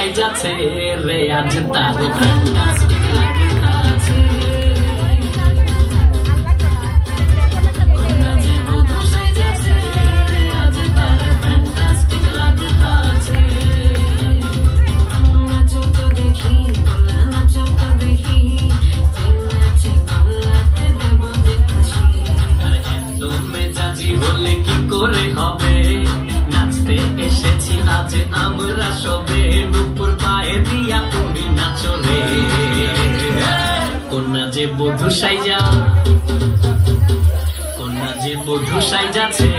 সাইজাছে রে আজ তার ফ্যান্টাস্টিক লাগতাছে কন্যা যে বধূ সাইজাছে রে আজ তার ফ্যান্টাস্টিক লাগতাছে নাচো তো দেখি নাচো তো দেখি নাচে গলাতে দেব দেখছি আর এত মেজাজি হলে কি করে হবে নাচতে এসেছি আজ আমরা সবে নুপুর পায়ে দিয়া তুমি নাচো রে কন্যা যে বধূ সাইজা কন্যা যে বধূ সাইজাছে